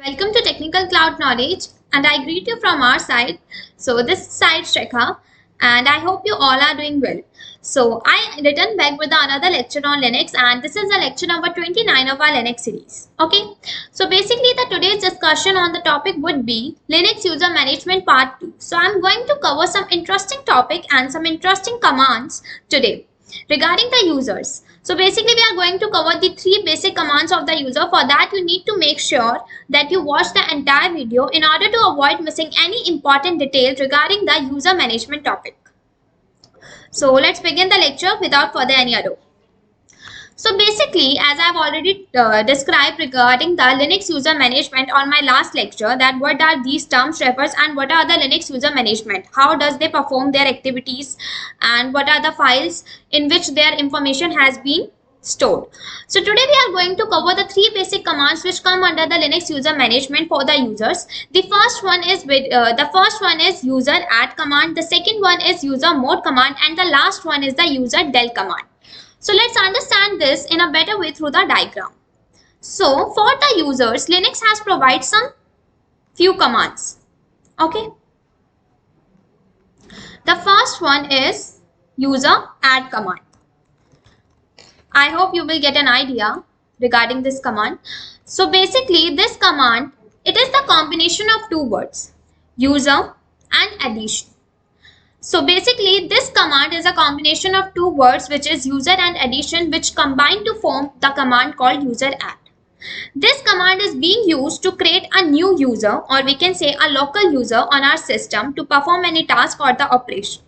Welcome to Technical Cloud Knowledge, and I greet you from our side. So this side Shrekha, and I hope you all are doing well. So I returned back with another lecture on Linux, and this is the lecture number 29 of our Linux series. Okay, so basically the today's discussion on the topic would be Linux User Management Part 2. So I'm going to cover some interesting topic and some interesting commands today regarding the users. So basically we are going to cover the three basic commands of the user. For that you need to make sure that you watch the entire video in order to avoid missing any important details regarding the user management topic. So let's begin the lecture without further any ado. So basically, as I've already described regarding the Linux user management on my last lecture, that what are these terms refers and what are the Linux user management, how does they perform their activities, and what are the files in which their information has been stored. So today we are going to cover the three basic commands which come under the Linux user management for the users. The first one is user add command, the second one is user mode command, and the last one is the user del command. So let's understand this in a better way through the diagram. So for the users, Linux has provided some few commands. Okay. The first one is user add command. I hope you will get an idea regarding this command. So basically this command, it is the combination of two words, user and addition. So basically this command is a combination of two words, which is user and addition, which combine to form the command called user add. This command is being used to create a new user, or we can say a local user on our system to perform any task or the operation.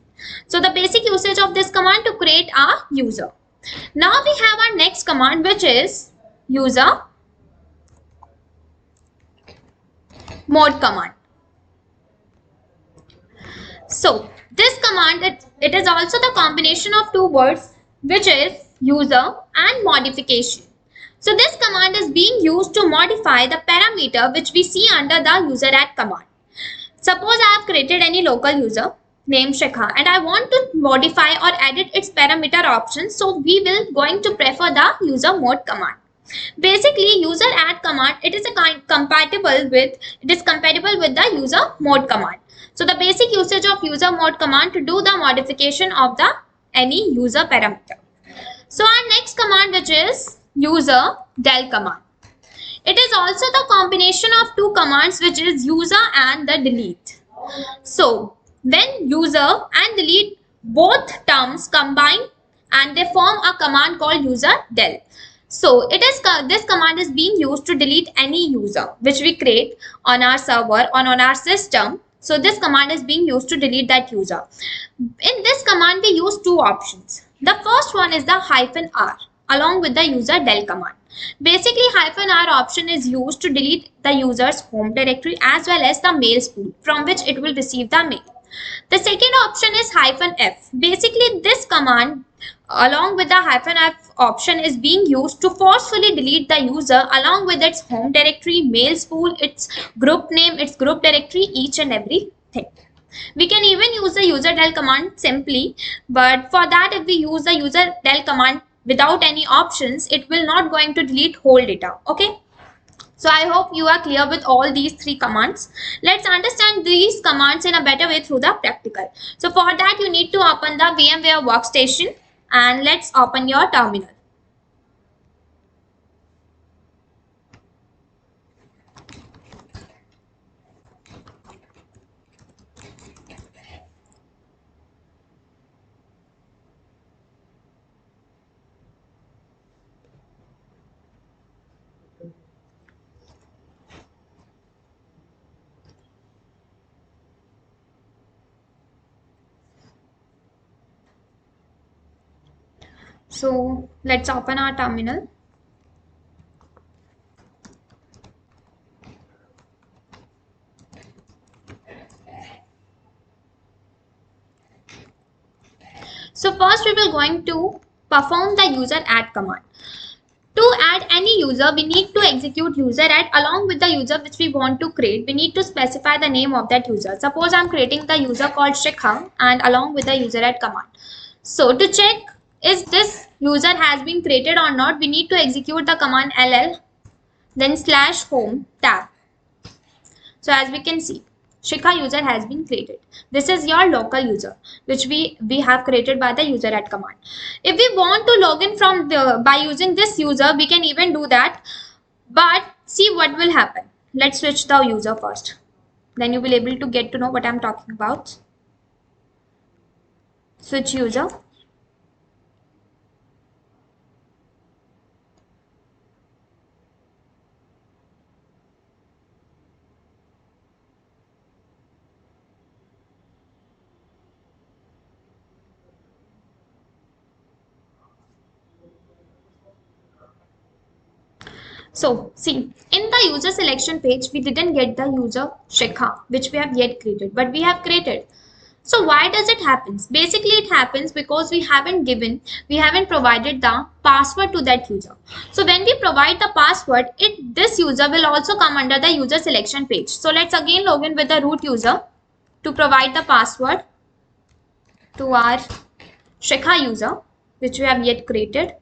So the basic usage of this command to create a user. Now we have our next command, which is user mode command. So this command, it is also the combination of two words, which is user and modification. So this command is being used to modify the parameter which we see under the user add command. Suppose I have created any local user named Shekha and I want to modify or edit its parameter options. So we will going to prefer the user mode command. Basically user add command, it is compatible with the user mode command. So the basic usage of user mode command to do the modification of the any user parameter. So our next command, which is user del command. It is also the combination of two commands, which is user and the delete. So when user and delete both terms combine and they form a command called user del. So this command is being used to delete any user which we create on our server or on our system. So this command is being used to delete that user. In this command we use two options. The first one is the -r along with the user del command. Basically -r option is used to delete the user's home directory as well as the mail spool from which it will receive the mail. The second option is -f. Basically this command along with the -f option is being used to forcefully delete the user along with its home directory, mail spool, its group name, its group directory, each and everything. We can even use the user del command simply, but for that if we use the user del command without any options, it will not going to delete whole data. Okay. So I hope you are clear with all these three commands. Let's understand these commands in a better way through the practical. So for that you need to open the VMware workstation and let's open your terminal. So let's open our terminal. So first we will going to perform the user add command. To add any user, we need to execute user add along with the user which we want to create. We need to specify the name of that user. Suppose I'm creating the user called Shekha and along with the user add command. So to check is this user has been created or not, we need to execute the command ll then /home tab. So as we can see, Shikha user has been created. This is your local user, which we have created by the user at command. If we want to log in from by using this user, we can even do that. But see what will happen. Let's switch the user first. Then you will be able to get to know what I'm talking about. Switch user. So see, in the user selection page, we didn't get the user Shikha, which we have yet created, but we have created. So why does it happen? Basically, it happens because we haven't provided the password to that user. So when we provide the password, this user will also come under the user selection page. So let's again log in with the root user to provide the password to our Shikha user, which we have yet created.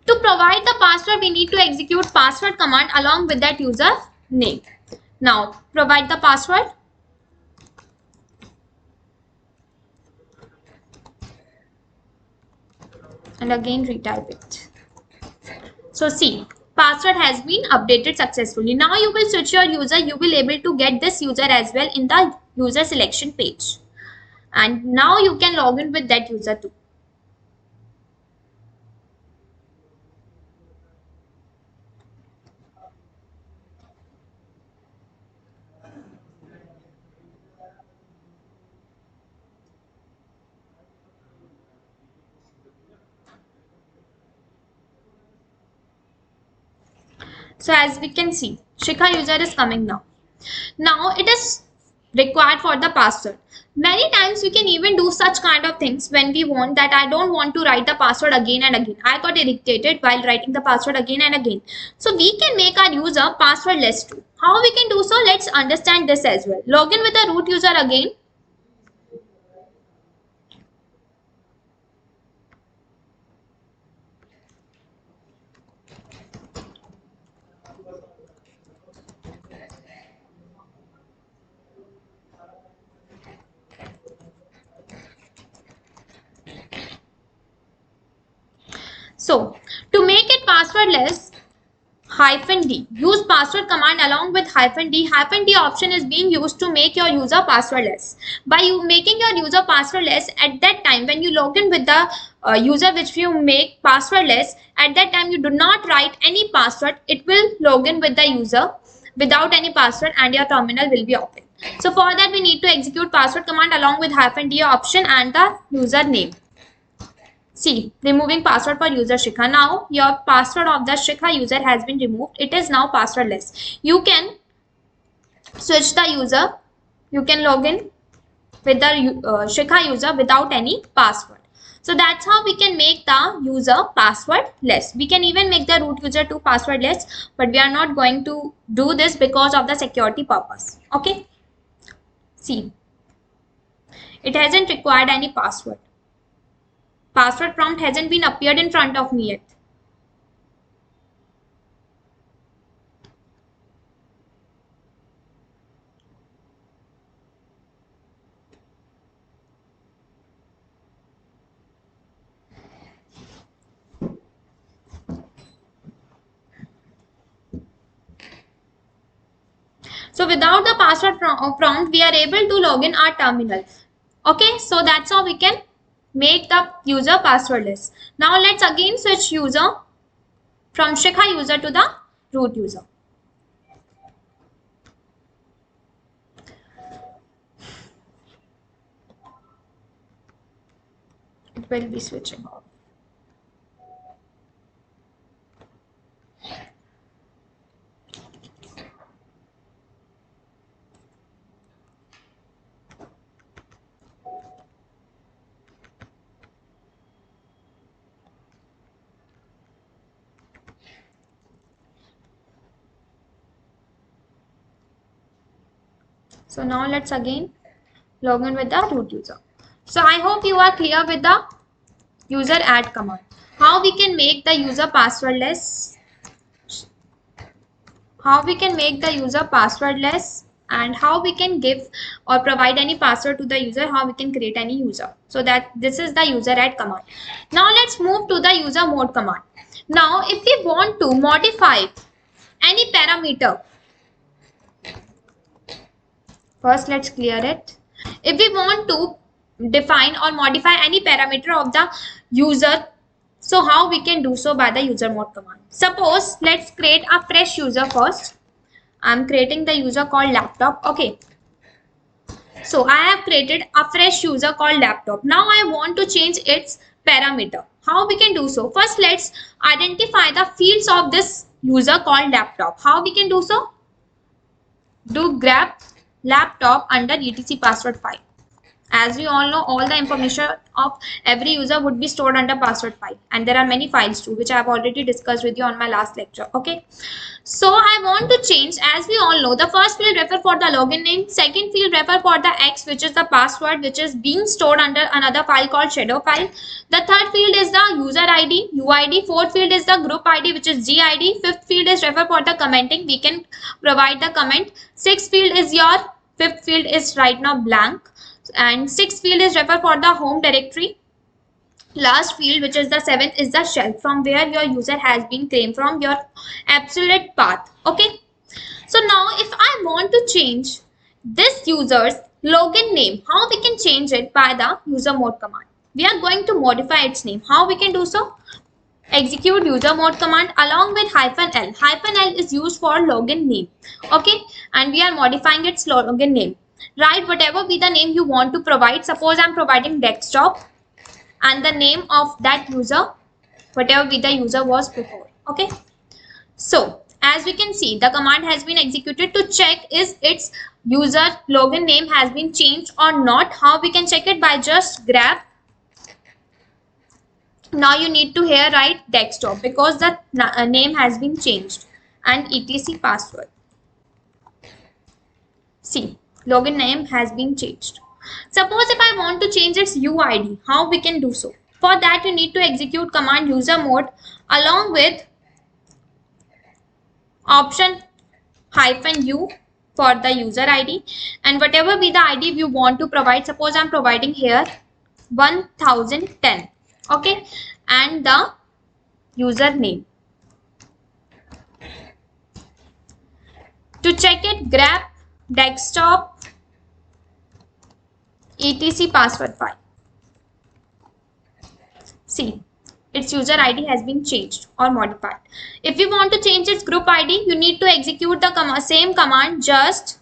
To provide the password, we need to execute password command along with that user name. Now, provide the password. And again retype it. So see, password has been updated successfully. Now you will switch your user. You will able to get this user as well in the user selection page. And now you can log in with that user too. So as we can see, Shikha user is coming now. Now it is required for the password. Many times we can even do such kind of things when we want that I don't want to write the password again and again. I got irritated while writing the password again and again. So we can make our user passwordless too. How we can do so? Let's understand this as well. Log in with the root user again. So to make it passwordless, -d. Use password command along with -d. -d option is being used to make your user passwordless. By you making your user passwordless, at that time when you log in with the user which you make passwordless, at that time you do not write any password. It will log in with the user without any password and your terminal will be open. So for that we need to execute password command along with -d option and the user name. See, removing password for user Shikha. Now your password of the Shikha user has been removed. It is now passwordless. You can switch the user. You can log in with the Shikha user without any password. So that's how we can make the user passwordless. We can even make the root user too passwordless, but we are not going to do this because of the security purpose. Okay. See, it hasn't required any password. Password prompt hasn't been appeared in front of me yet. So without the password prompt, we are able to log in our terminal. Okay, so that's how we can make the user passwordless. Now let's again switch user from Shikha user to the root user. It will be switching off. So now let's again log in with the root user. So I hope you are clear with the user add command. How we can make the user passwordless? How we can make the user passwordless, and how we can give or provide any password to the user, how we can create any user. So that this is the user add command. Now let's move to the user mode command. Now if we want to modify any parameter, first let's clear it. If we want to define or modify any parameter of the user, so how we can do so? By the user mode command. Suppose let's create a fresh user first. I'm creating the user called laptop. Okay, so I have created a fresh user called laptop. Now I want to change its parameter. How we can do so? First let's identify the fields of this user called laptop. How we can do so? Do grep laptop under etc password file. As we all know, all the information of every user would be stored under password file, and there are many files too, which I have already discussed with you on my last lecture. Okay, so I want to change, as we all know, the first field refer for the login name, second field refer for the X, which is the password, which is being stored under another file called shadow file. The third field is the user ID, UID. Fourth field is the group ID, which is GID. Fifth field is refer for the commenting. We can provide the comment. Sixth field is your fifth field is right now blank, and sixth field is refer for the home directory. Last field, which is the seventh, is the shell, from where your user has been claimed from your absolute path. Okay, so now if I want to change this user's login name, how we can change it? By the user mode command. We are going to modify its name. How we can do so? Execute user mode command along with -l. -l is used for login name. Okay, and we are modifying its login name. Write whatever be the name you want to provide. Suppose I'm providing desktop, and the name of that user, whatever be the user was before. Okay, so as we can see, the command has been executed to check is its user login name has been changed or not. How we can check it? By just grep. Now you need to here write desktop, because the name has been changed, and etc password. See, login name has been changed. Suppose if I want to change its UID, how we can do so? For that you need to execute command user mode along with option -u for the user ID, and whatever be the ID you want to provide. Suppose I'm providing here 1010. Okay, and the username. To check it, grep desktop etc password file. See, its user ID has been changed or modified. If you want to change its group ID, you need to execute the same command, just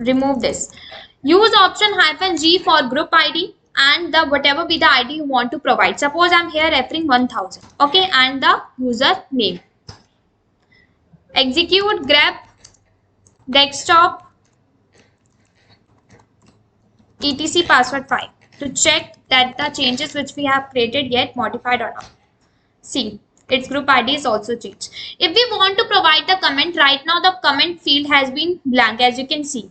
remove this. Use option -g for group ID and the whatever be the ID you want to provide. Suppose I'm here referring 1000. Okay, and the user name. Execute grep desktop etc password file to check that the changes which we have created yet modified or not. See, its group ID is also changed. If we want to provide the comment, right now the comment field has been blank, as you can see.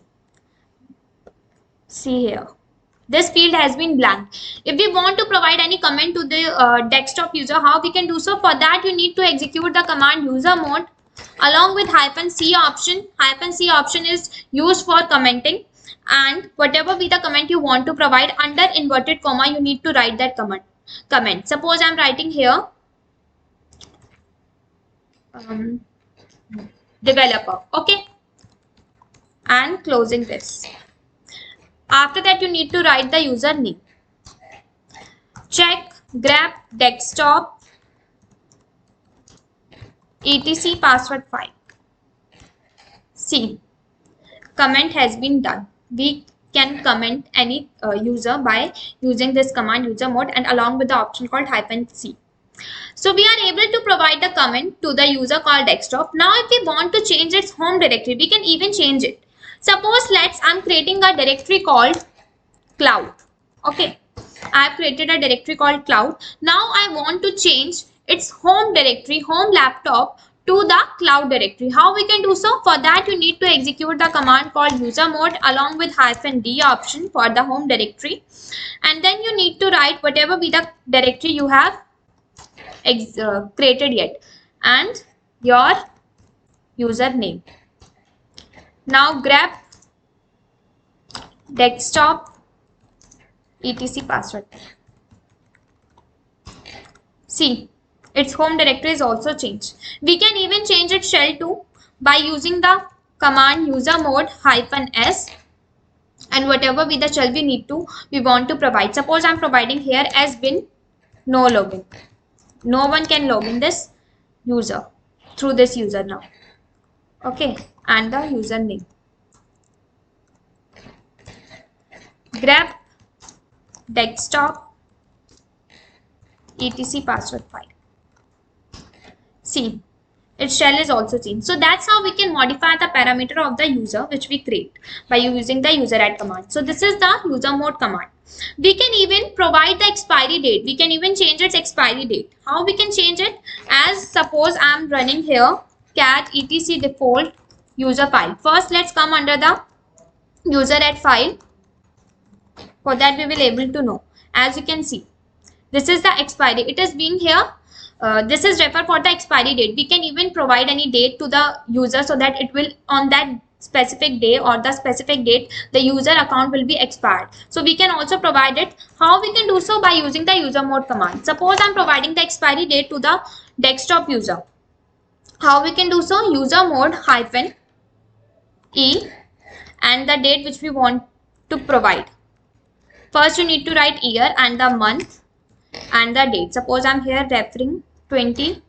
See here, this field has been blank. If we want to provide any comment to the desktop user, how we can do so? For that you need to execute the command user mode along with -c option. -c option is used for commenting, and whatever be the comment you want to provide, under inverted comma you need to write that comment. Suppose I'm writing here developer. Okay, and closing this. After that you need to write the username. Check grep desktop etc password file. See, comment has been done. We can comment any user by using this command user mode and along with the option called -c. So we are able to provide the comment to the user called desktop. Now if we want to change its home directory, we can even change it. Suppose I'm creating a directory called cloud. Okay, I have created a directory called cloud. Now I want to change its home directory, home laptop, to the cloud directory. How we can do so? For that you need to execute the command called user mode along with -d option for the home directory, and then you need to write whatever be the directory you have created yet and your username. Now grab desktop etc password. See, its home directory is also changed. We can even change its shell too by using the command user mode -s, and whatever be the shell we want to provide. Suppose I'm providing here as bin no login. No one can log in this user through this user now. Okay, and the username. Grab desktop etc password file. See, its shell is also changed. So that's how we can modify the parameter of the user which we create by using the user add command. So this is the user mode command. We can even provide the expiry date. We can even change its expiry date. How we can change it? As suppose I am running here cat etc default user file. First let's come under the user add file. For that we will able to know. As you can see, this is the expiry. It is being here. This is refer for the expiry date. We can even provide any date to the user so that it will on that specific day or the specific date the user account will be expired. So we can also provide it. How we can do so? By using the user mode command. Suppose I'm providing the expiry date to the desktop user. How we can do so? User mode -e and the date which we want to provide. First you need to write year and the month and the date. Suppose I'm here referring 20.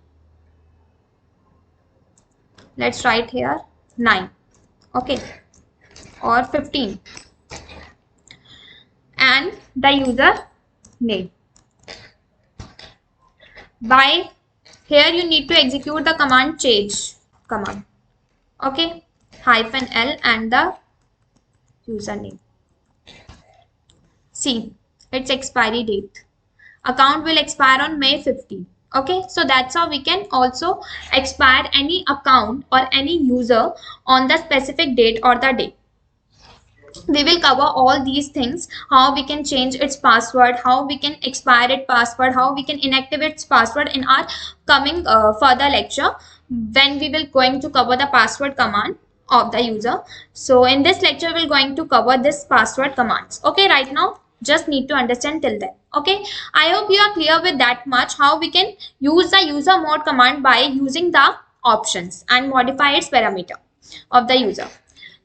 Let's write here 9. Okay, or 15, and the user name. By here you need to execute the command change command. Okay, -l and the username. See, its expiry date. Account will expire on May 15. Okay, so that's how we can also expire any account or any user on the specific date or the day. We will cover all these things, how we can change its password, how we can expire its password, how we can inactivate its password in our coming further lecture when we will going to cover the password command of the user. So in this lecture we're going to cover this password commands. Okay, right now just need to understand till then. Okay, I hope you are clear with that much, how we can use the user mode command by using the options and modify its parameter of the user.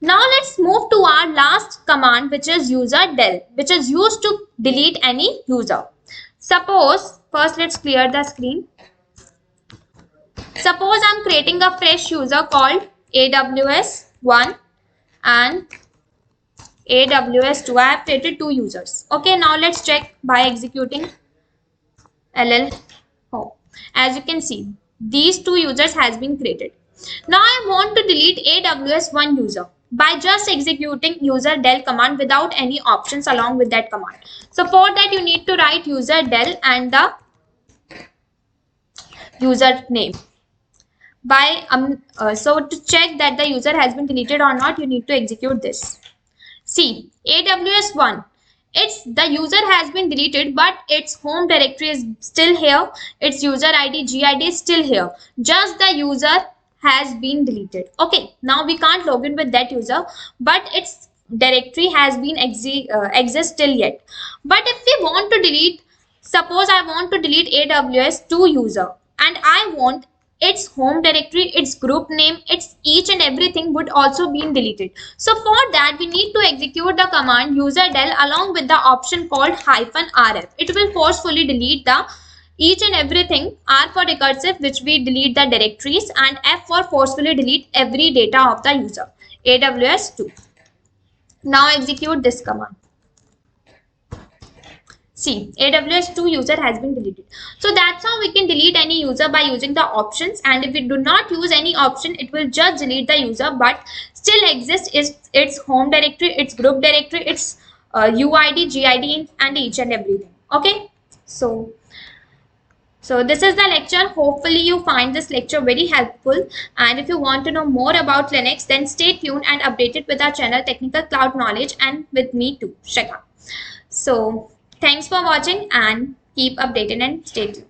Now let's move to our last command, which is user del, which is used to delete any user. Suppose, first let's clear the screen. Suppose I'm creating a fresh user called AWS1 and AWS2. I have created two users. Okay, now let's check by executing ll home. As you can see, these two users has been created. Now I want to delete AWS1 user by just executing user del command without any options along with that command. So for that you need to write user del and the user name. By so to check that the user has been deleted or not, you need to execute this. See, AWS1, the user has been deleted, but its home directory is still here. Its user ID, GID is still here. Just the user has been deleted. Okay, now we can't log in with that user, but its directory has been exist still yet. But if we want to delete, suppose I want to delete AWS2 user and I want its home directory, its group name, its each and everything would also be deleted. So for that we need to execute the command user del along with the option called -rf. It will forcefully delete the each and everything. R for recursive, which we delete the directories, and F for forcefully delete every data of the user, AWS2. Now execute this command. See, AWS2 user has been deleted. So that's how we can delete any user by using the options. And if we do not use any option, it will just delete the user, but still exists is its home directory, its group directory, its UID, GID, and each and everything. Okay, so So this is the lecture. Hopefully you find this lecture very helpful. And if you want to know more about Linux, then stay tuned and updated with our channel Technical Cloud Knowledge and with me too, Shikha. So thanks for watching and keep updated and stay tuned.